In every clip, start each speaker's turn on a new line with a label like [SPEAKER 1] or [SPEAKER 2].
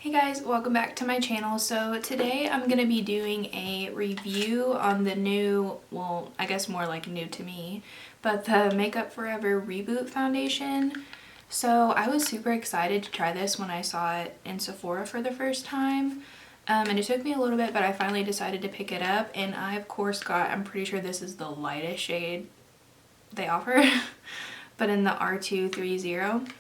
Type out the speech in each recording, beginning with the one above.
[SPEAKER 1] Hey guys, welcome back to my channel. So today I'm going to be doing a review on the new, well, I guess more like new to me, but the Makeup Forever Reboot foundation. So I was super excited to try this when I saw it in Sephora for the first time. And it took me a little bit, but I finally decided to pick it up. And I, of course, I'm pretty sure this is the lightest shade they offer, but in the R230.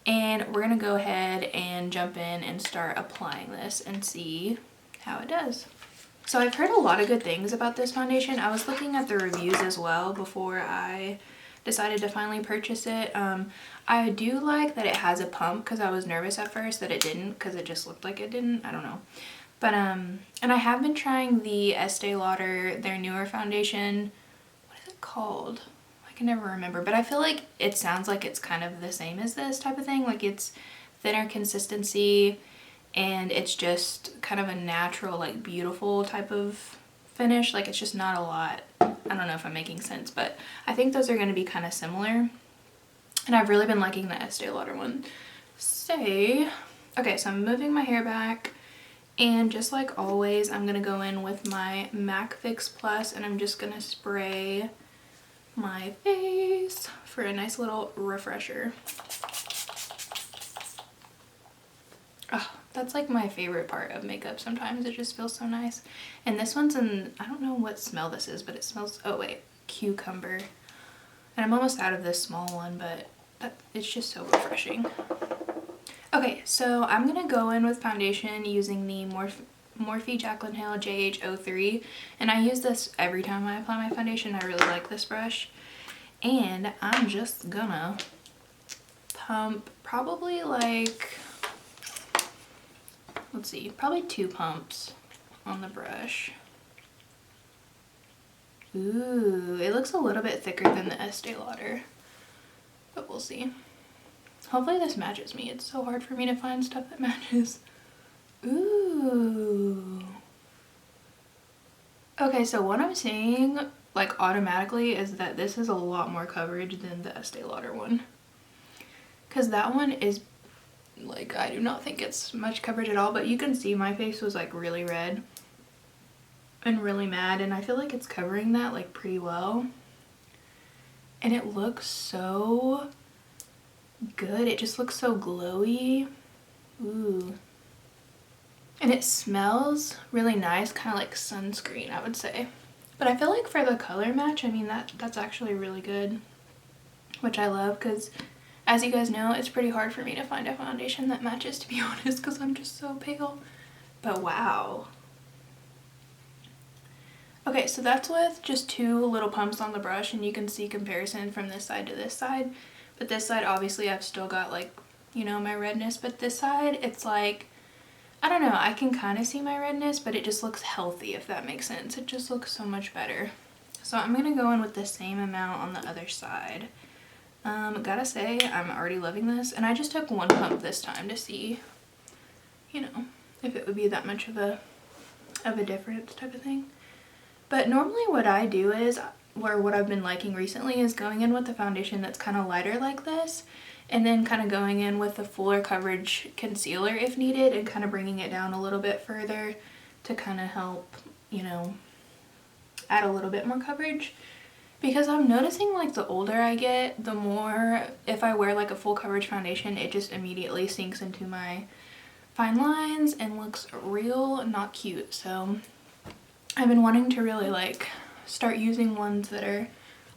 [SPEAKER 1] And we're gonna go ahead and jump in and start applying this and see how it does. So I've heard a lot of good things about this foundation. I was looking at the reviews as well before I decided to finally purchase it. I do like that it has a pump because I was nervous at first that it didn't because it just looked like it didn't. I don't know. But and I have been trying the Estee Lauder, their newer foundation. What is it called? I can never remember, but I feel like it sounds like it's kind of the same as this type of thing. Like it's thinner consistency and it's just kind of a natural, like beautiful type of finish. Like it's just not a lot. I don't know if I'm making sense, but I think those are going to be kind of similar. And I've really been liking the Estee Lauder one. Okay, so I'm moving my hair back. And just like always, I'm going to go in with my MAC Fix Plus and I'm just going to spray my face for a nice little refresher. Oh, that's like my favorite part of makeup sometimes. It just feels so nice. And this one's in, I don't know what smell this is, but it smells, oh wait, cucumber. And I'm almost out of this small one, but it's just so refreshing. Okay, so I'm gonna go in with foundation using the Morphe Jaclyn Hill JH03, and I use this every time I apply my foundation. I really like this brush, and I'm just gonna pump probably like, let's see, probably 2 pumps on the brush. Ooh, it looks a little bit thicker than the Estee Lauder, but we'll see. Hopefully this matches me. It's so hard for me to find stuff that matches. Ooh. Okay, so what I'm seeing like automatically is that this is a lot more coverage than the Estee Lauder one. Because that one is like, I do not think it's much coverage at all, but you can see my face was like really red and really mad, and I feel like it's covering that like pretty well. And it looks so good. It just looks so glowy. Ooh. And it smells really nice, kind of like sunscreen, I would say. But I feel like for the color match, I mean, that's actually really good, which I love because, as you guys know, it's pretty hard for me to find a foundation that matches, to be honest, because I'm just so pale. But wow. Okay, so that's with just 2 little pumps on the brush, and you can see comparison from this side to this side. But this side, obviously, I've still got, like, you know, my redness. But this side, it's like, I don't know, I can kind of see my redness, but it just looks healthy, if that makes sense. It just looks so much better. So I'm going to go in with the same amount on the other side. Gotta say, I'm already loving this. And I just took 1 pump this time to see, you know, if it would be that much of a difference type of thing. But normally what I do is, what I've been liking recently is going in with the foundation that's kind of lighter like this, and then kind of going in with a fuller coverage concealer if needed, and kind of bringing it down a little bit further to kind of help, you know, add a little bit more coverage. Because I'm noticing like the older I get, the more, if I wear like a full coverage foundation, it just immediately sinks into my fine lines and looks real not cute. So I've been wanting to really like start using ones that are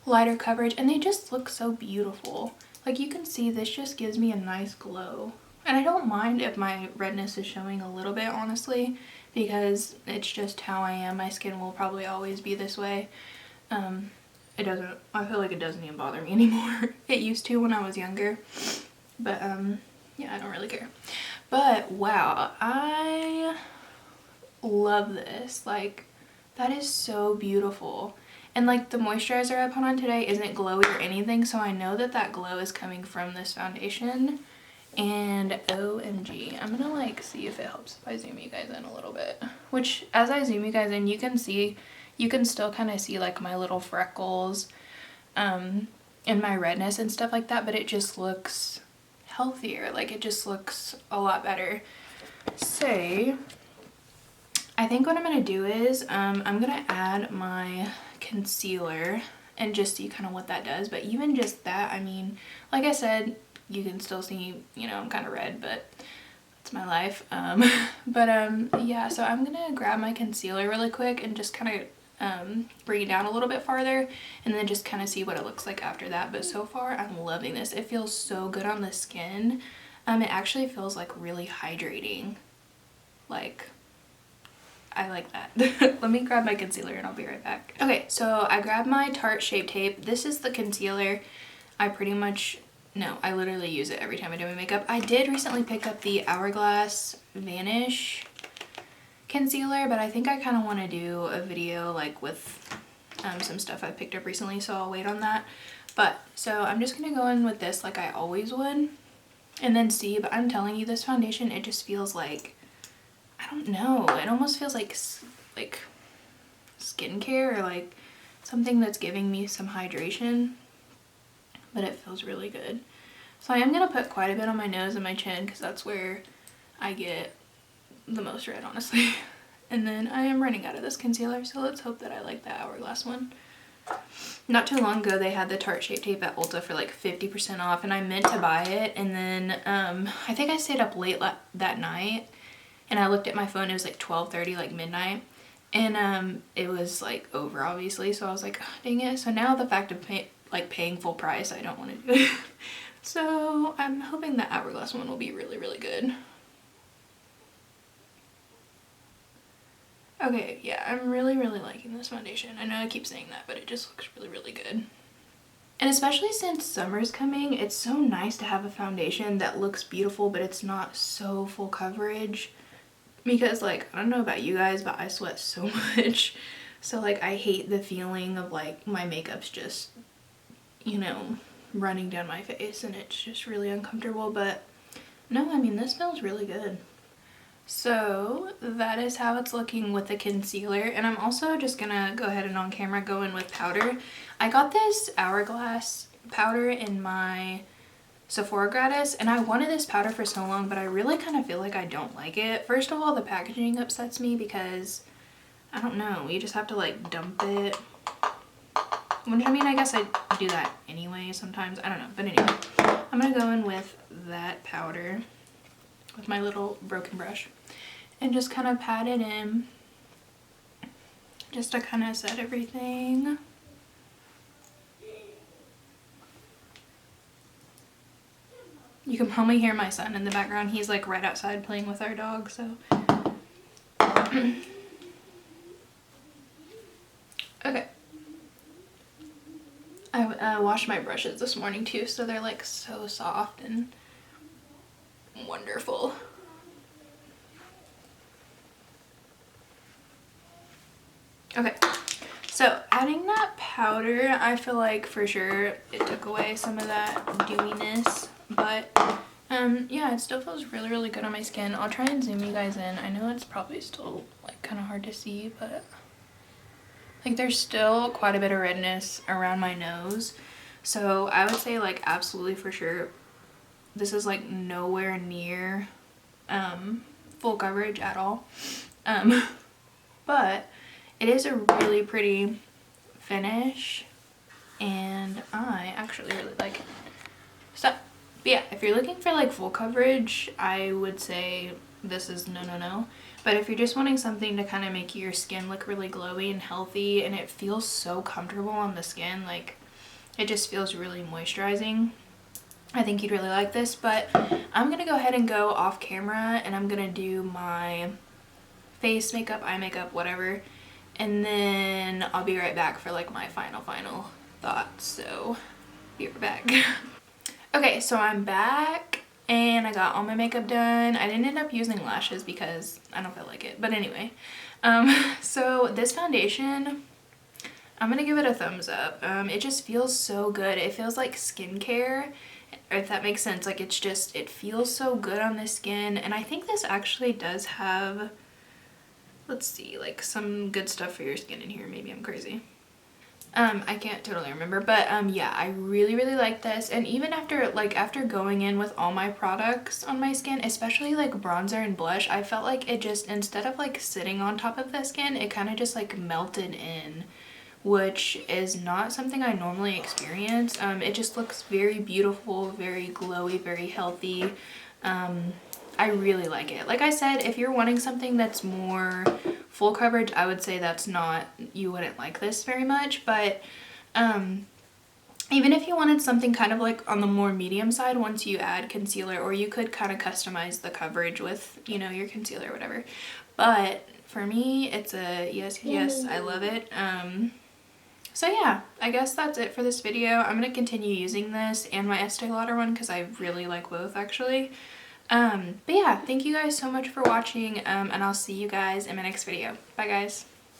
[SPEAKER 1] lighter coverage, and they just look so beautiful. Like you can see, this just gives me a nice glow. And I don't mind if my redness is showing a little bit, honestly, because it's just how I am. My skin will probably always be this way. I feel like it doesn't even bother me anymore. It used to when I was younger, but yeah, I don't really care. But wow, I love this. Like, that is so beautiful. And like the moisturizer I put on today isn't glowy or anything, so I know that that glow is coming from this foundation. And OMG, I'm gonna like see if it helps if I zoom you guys in a little bit. Which, as I zoom you guys in, you can see, you can still kind of see like my little freckles and my redness and stuff like that, but it just looks healthier. Like it just looks a lot better. say, I think what I'm going to do is I'm going to add my concealer and just see kind of what that does. But even just that, I mean, like I said, you can still see, you know, I'm kind of red, but it's my life. Yeah, so I'm going to grab my concealer really quick and just kind of bring it down a little bit farther and then just kind of see what it looks like after that. But so far, I'm loving this. It feels so good on the skin. It actually feels like really hydrating. Like, I like that. Let me grab my concealer and I'll be right back. Okay, so I grabbed my Tarte Shape Tape. This is the concealer. I literally use it every time I do my makeup. I did recently pick up the Hourglass Vanish concealer, but I think I kind of want to do a video like with some stuff I picked up recently, so I'll wait on that. But so I'm just gonna go in with this like I always would and then see. But I'm telling you, this foundation, it just feels like, I don't know, it almost feels like skincare or like something that's giving me some hydration, but it feels really good. So I am going to put quite a bit on my nose and my chin because that's where I get the most red, honestly. And then I am running out of this concealer, so let's hope that I like the Hourglass one. Not too long ago, they had the Tarte Shape Tape at Ulta for like 50% off, and I meant to buy it, and then I think I stayed up late that night, and I looked at my phone, it was like 12:30, like midnight, and it was like over, obviously, so I was like, oh, dang it. So now the fact of paying full price, I don't want to do it. So I'm hoping that Hourglass one will be really, really good. Okay, yeah, I'm really, really liking this foundation. I know I keep saying that, but it just looks really, really good. And especially since summer's coming, it's so nice to have a foundation that looks beautiful, but it's not so full coverage. Because, like, I don't know about you guys, but I sweat so much. So, like, I hate the feeling of, like, my makeup's just, you know, running down my face, and it's just really uncomfortable. But no, I mean, this smells really good. So that is how it's looking with the concealer, and I'm also just gonna go ahead and on camera go in with powder. I got this Hourglass powder in my Sephora gratis, and I wanted this powder for so long, but I really kind of feel like I don't like it. First of all, the packaging upsets me because, I don't know, you just have to like dump it. Which, I mean, I guess I do that anyway sometimes, I don't know. But anyway, I'm gonna go in with that powder with my little broken brush and just kind of pat it in just to kind of set everything. You can probably hear my son in the background. He's like right outside playing with our dog, so. Okay. I washed my brushes this morning too, so they're like so soft and wonderful. Okay, so adding that powder, I feel like for sure it took away some of that dewiness, but yeah, it still feels really, really good on my skin. I'll try and zoom you guys in. I know it's probably still like kind of hard to see, but like there's still quite a bit of redness around my nose. So I would say like absolutely for sure this is like nowhere near full coverage at all. But it is a really pretty finish and I actually really like it. So yeah, if you're looking for like full coverage, I would say this is no. But if you're just wanting something to kind of make your skin look really glowy and healthy, and it feels so comfortable on the skin, like it just feels really moisturizing, I think you'd really like this. But I'm gonna go ahead and go off camera and I'm gonna do my face makeup, eye makeup, whatever, and then I'll be right back for like my final thoughts. So be right back. Okay, so I'm back and I got all my makeup done. I didn't end up using lashes because I don't feel like it, but anyway, so this foundation, I'm gonna give it a thumbs up. It just feels so good. It feels like skincare, if that makes sense. Like it's just, it feels so good on the skin, and I think this actually does have, let's see, like some good stuff for your skin in here. Maybe I'm crazy. I can't totally remember, but yeah, I really like this. And even after going in with all my products on my skin, especially like bronzer and blush, I felt like it just, instead of like sitting on top of the skin, it kind of just like melted in, which is not something I normally experience. It just looks very beautiful, very glowy, very healthy. I really like it. Like I said, if you're wanting something that's more full coverage, I would say that's not, you wouldn't like this very much. But even if you wanted something kind of like on the more medium side once you add concealer, or you could kind of customize the coverage with, you know, your concealer or whatever. But for me, it's a yes, yes, I love it. So yeah, I guess that's it for this video. I'm going to continue using this and my Estee Lauder one because I really like both actually. But yeah, thank you guys so much for watching, and I'll see you guys in my next video. Bye guys.